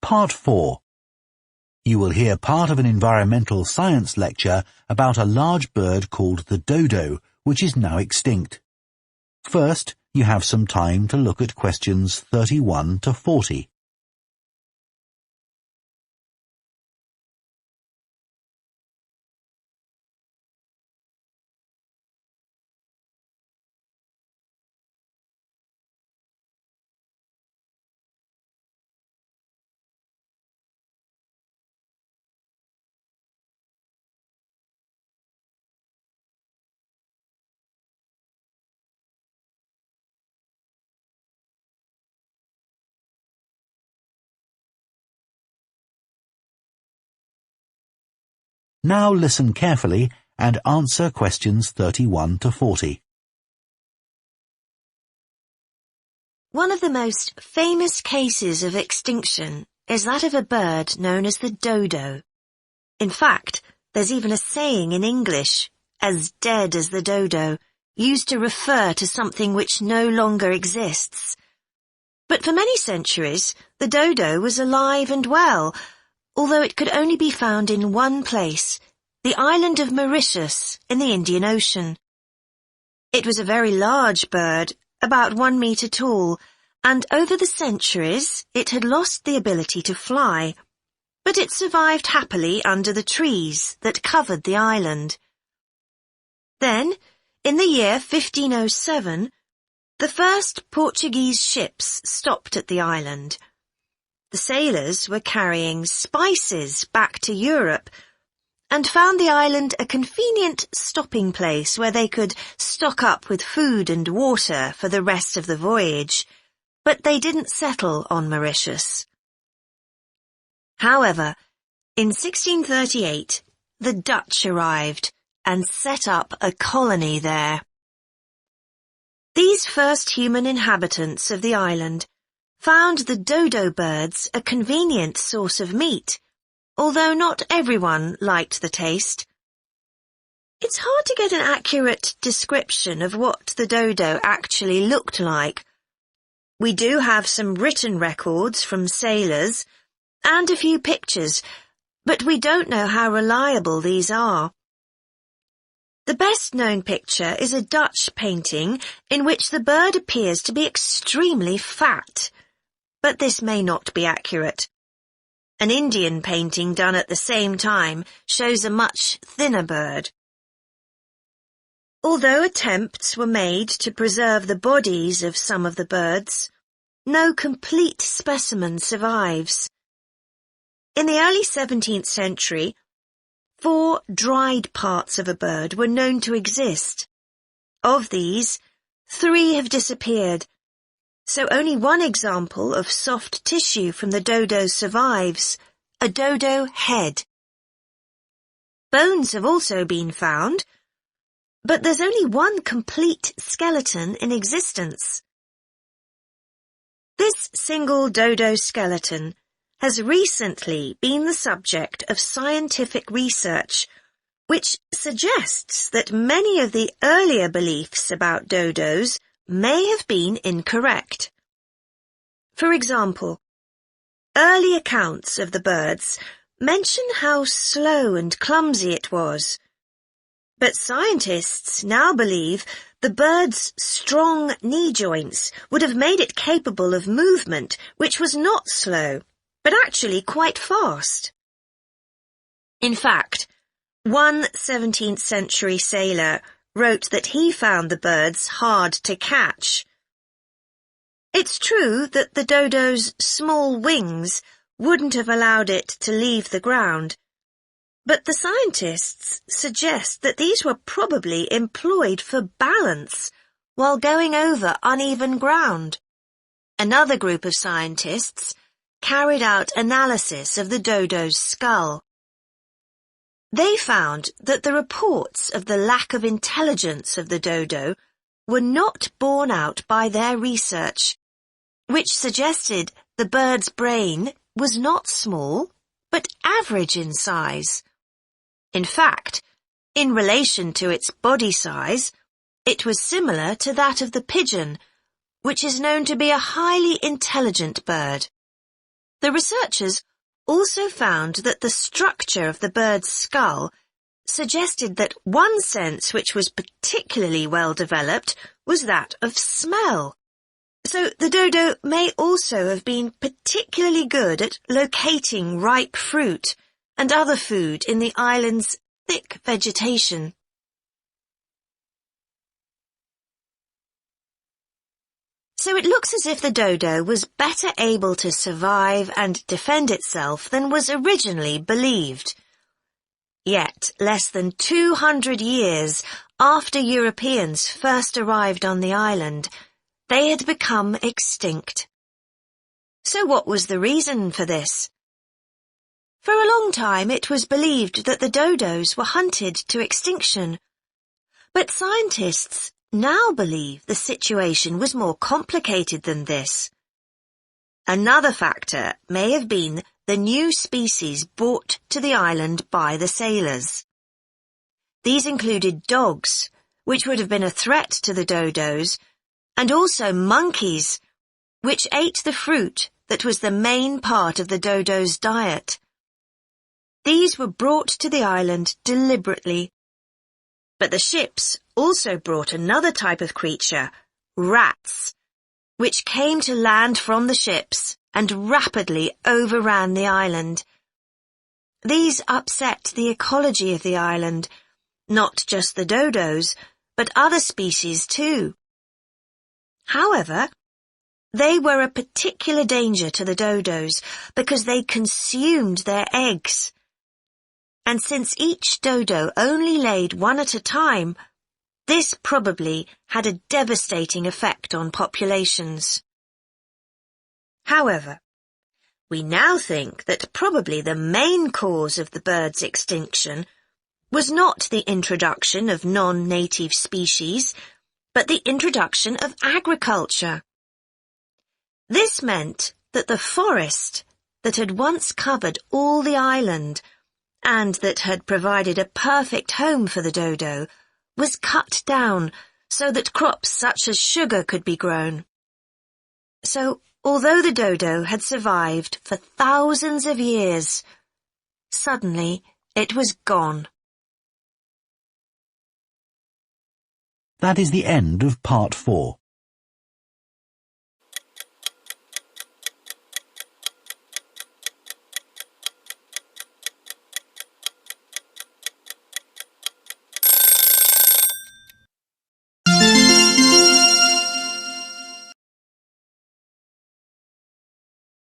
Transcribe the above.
Part 4. You will hear part of an environmental science lecture about a large bird called the dodo, which is now extinct. First, you have some time to look at questions 31 to 40. Now listen carefully and answer questions 31 to 40. One of the most famous cases of extinction is that of a bird known as the dodo. In fact, there's even a saying in English, as dead as the dodo, used to refer to something which no longer exists. But for many centuries, the dodo was alive and well, although it could only be found in one place, the island of Mauritius in the Indian Ocean. It was a very large bird, about 1 meter tall, and over the centuries it had lost the ability to fly, but it survived happily under the trees that covered the island. Then, in the year 1507, the first Portuguese ships stopped at the island. The sailors were carrying spices back to Europe and found the island a convenient stopping place where they could stock up with food and water for the rest of the voyage, but they didn't settle on Mauritius. However, in 1638, the Dutch arrived and set up a colony there. These first human inhabitants of the island found the dodo birds a convenient source of meat, although not everyone liked the taste. It's hard to get an accurate description of what the dodo actually looked like. We do have some written records from sailors and a few pictures, but we don't know how reliable these are. The best-known picture is a Dutch painting in which the bird appears to be extremely fat, but this may not be accurate. An Indian painting done at the same time shows a much thinner bird. Although attempts were made to preserve the bodies of some of the birds, no complete specimen survives. In the early 17th century, 4 dried parts of a bird were known to exist. Of these, 3 have disappeared, so only one example of soft tissue from the dodo survives, a dodo head. Bones have also been found, but there's only one complete skeleton in existence. This single dodo skeleton has recently been the subject of scientific research, which suggests that many of the earlier beliefs about dodos may have been incorrect. For example, early accounts of the birds mention how slow and clumsy it was, but scientists now believe the bird's strong knee joints would have made it capable of movement which was not slow, but actually quite fast. In fact, one 17th century sailor wrote that he found the birds hard to catch. It's true that the dodo's small wings wouldn't have allowed it to leave the ground, but the scientists suggest that these were probably employed for balance while going over uneven ground. Another group of scientists carried out analysis of the dodo's skull. They found that the reports of the lack of intelligence of the dodo were not borne out by their research, which suggested the bird's brain was not small, but average in size. In fact, in relation to its body size, it was similar to that of the pigeon, which is known to be a highly intelligent bird. The researchers also found that the structure of the bird's skull suggested that one sense which was particularly well developed was that of smell. So the dodo may also have been particularly good at locating ripe fruit and other food in the island's thick vegetation. So it looks as if the dodo was better able to survive and defend itself than was originally believed. Yet, less than 200 years after Europeans first arrived on the island, they had become extinct. So what was the reason for this? For a long time it was believed that the dodos were hunted to extinction, but scientists now believe the situation was more complicated than this. Another factor may have been the new species brought to the island by the sailors. These included dogs, which would have been a threat to the dodos, and also monkeys, which ate the fruit that was the main part of the dodo's diet. These were brought to the island deliberately. But the ships also brought another type of creature, rats, which came to land from the ships and rapidly overran the island. These upset the ecology of the island, not just the dodos, but other species too. However, they were a particular danger to the dodos because they consumed their eggs. And since each dodo only laid one at a time, this probably had a devastating effect on populations. However, we now think that probably the main cause of the bird's extinction was not the introduction of non-native species, but the introduction of agriculture. This meant that the forest that had once covered all the island and that had provided a perfect home for the dodo was cut down so that crops such as sugar could be grown. So, although the dodo had survived for thousands of years, suddenly it was gone. That is the end of part 4.